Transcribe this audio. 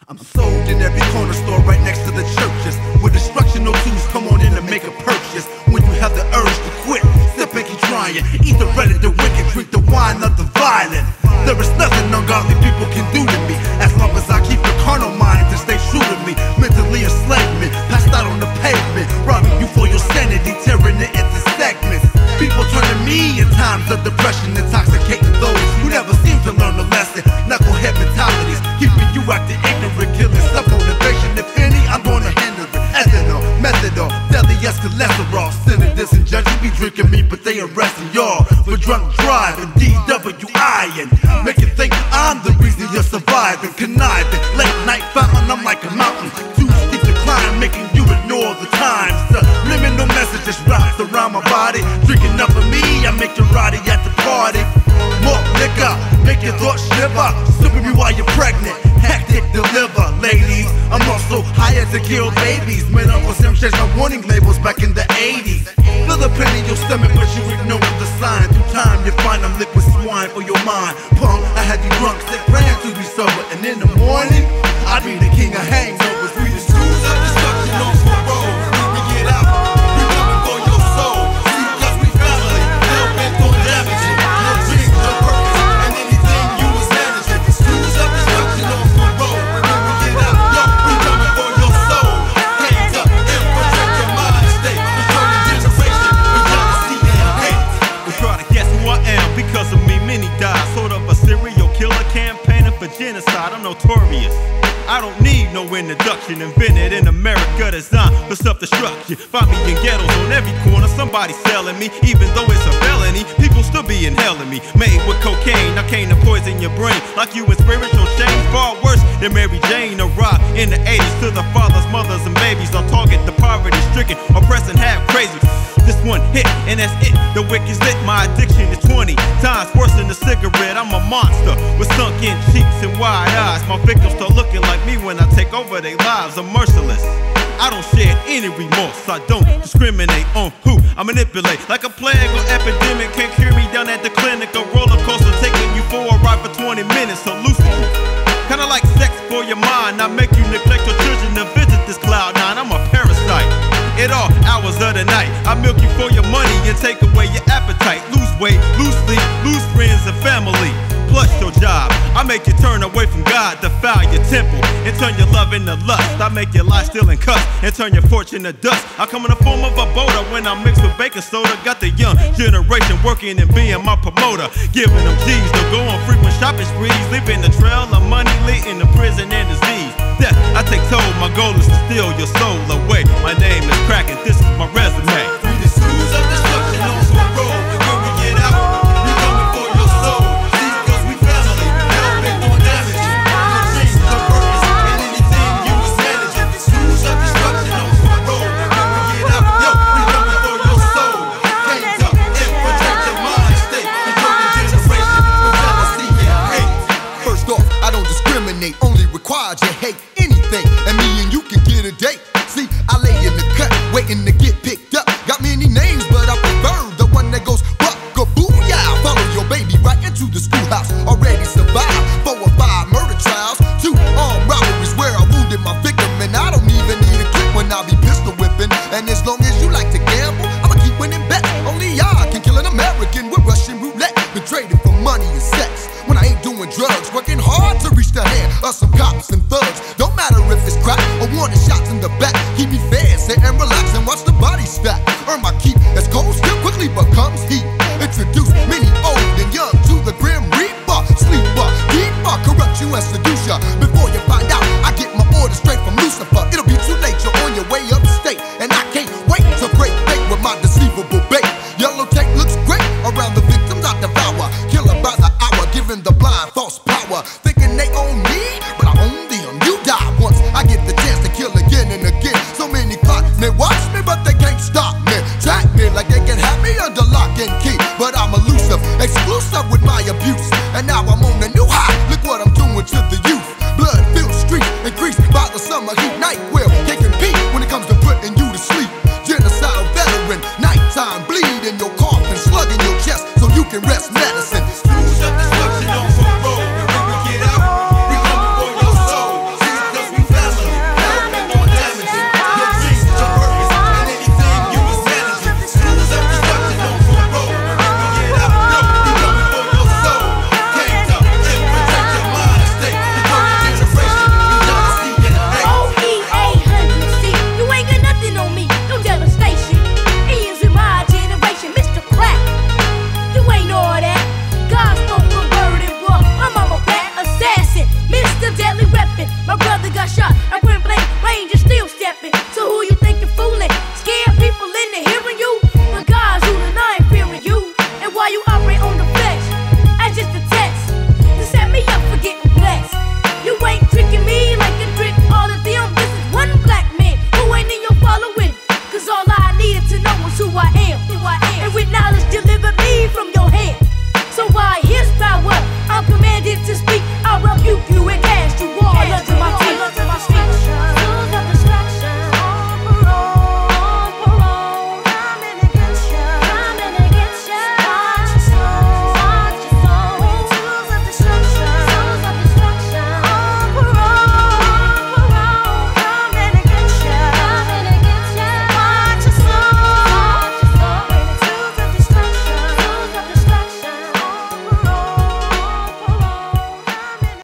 I'm sold in every corner store right next to the churches, where destructional tools come on in to make a purchase. When you have the urge to quit, step and keep trying. Eat the bread of the wicked, drink the wine of the violent. There is nothing ungodly people can do to me, as long as I keep the carnal mind to stay true to me. Mentally enslavement, passed out on the pavement, robbing you for your sanity, tearing it into segments. People turn to me in times of depression, intoxicating those who never seem to learn the lesson. Knucklehead mentalities, keeping you acting ignorant, killing self-motivation. If any, I'm gonna hinder it. Ethanol, methadol, deadly as cholesterol. Senators and judges be drinking me, but they arresting y'all for drunk driving, DWI-ing, making think I'm the reason you're surviving. Conniving, late night fountain, I'm like a mountain, too steep to climb, making you ignore the times. Subliminal messages wrapped around my body. Drinking up of me, I make you rowdy at the party. More liquor, make your thoughts shiver. Sipping me while you're pregnant, hectic deliver. Ladies, I'm also hired to kill babies. Made up for some changed my warning labels back in the 80s. Feel the pain in your stomach, but you ignore the sign. Through time, you find I'm liquid swine for your mind. Punk, I had you drunk, sick, praying to be sober. And in the morning, I be the king of hangovers. We the schools of destruction on parole. When we get out, we coming for your soul. See, cause we family, hell bent on damaging. No dreams, no purpose, and anything you was managing. The schools of destruction on parole. When we get out, yo, we coming for your soul. Hands up and protect your mind state. Returning generation with jealousy and hate. They try to guess who I am, because of me many die. Sort of a serial killer campaigning for genocide. I'm notorious, I don't need no introduction. Invented in America, designed for self-destruction. Find me in ghettos on every corner, somebody selling me. Even though it's a felony, people still be inhaling me. Made with cocaine, I came to poison your brain. Like you in spiritual chains, far worse than Mary Jane. A rock in the 80s to the fathers, mothers, and babies. On target, the poverty-stricken, oppressing half crazy. This one hit, and that's it. The wicked's lit, my addiction is 20 times worse than a cigarette. I'm a monster with sunken cheeks and wide eyes. My victims start looking like me when I take over their lives. I'm merciless, I don't shed any remorse. I don't discriminate on who I manipulate. Like a plague or epidemic, can't cure me down at the clinic. A roller coaster taking you for a ride for 20 minutes. Hallucinate, kinda like sex for your mind. I make you neglect your children to visit this cloud nine. I'm a parasite at all hours of the night. I milk you for your money and take away your appetite. Lose weight, lose sleep, lose friends and family. Plus your job, I make you turn away from God, defile your temple, and turn your love into lust. I make your life steal and cuss, and turn your fortune to dust. I come in the form of a boulder when I mix with baking soda. Got the young generation working and being my promoter, giving them G's to go on frequent shopping sprees, leaving the trail of money leading to prison and disease. Death, I take toll, my goal is to steal your soul away. My name is Kraken, this is my resume. We the schools of destruction on parole. When we get out, we coming for your soul. See, cause we family, hell bent on damaging. No dreams, no purpose, and anything you was managing. The schools of destruction on parole. When we get out, yo, we coming for your soul. Hands up and protect your mind state. Returning generation with jealousy and hate. First off, I don't discriminate, only require you hate anything, and me and you can get a date. See, I lay in the cut, waiting to get picked up. Got many names, but I prefer the one that goes buck-a-boo-yah. Follow your baby right into the schoolhouse. Already survived 4 or 5 murder trials, 2 armed robberies where I wounded my victim, and I don't even need a clip when I be pistol whipping. And as long as you like to gamble, I'ma keep winning bets. Only I can kill an American with Russian roulette. Been trading for money and sex when I ain't doing drugs, working hard to reach the hand of some cops and thugs. Don't matter if it's crack or wanting shots in the back. Keep me fed, sit and relax and watch the body stack. Earn my keep as cold still quickly becomes heat. Introduce many old and young to the grim reaper. Sleeper, deeper, corrupt you and seduce ya. Before you find out, I get my orders straight from Lucifer. It'll be too late, you're on your way upstate, and I can't wait to break bait with my deceivable bait. Yellow tape looks great around the victims I devour. Killer by the hour, giving the blind false power. Thinking they own me, but I own them. You die once, I get the chance to kill again and again. So many clock may watch me, but they can't stop me. Track me like they can have me under lock and key. But I'm elusive, exclusive with my abuse. And now I'm on a new high, look what I'm doing to the youth. Blood-filled streets, increased by the summer heat. Night will can't compete when it comes to putting you to sleep. Genocidal veteran, nighttime bleed in your coffin, slug in your chest so you can rest.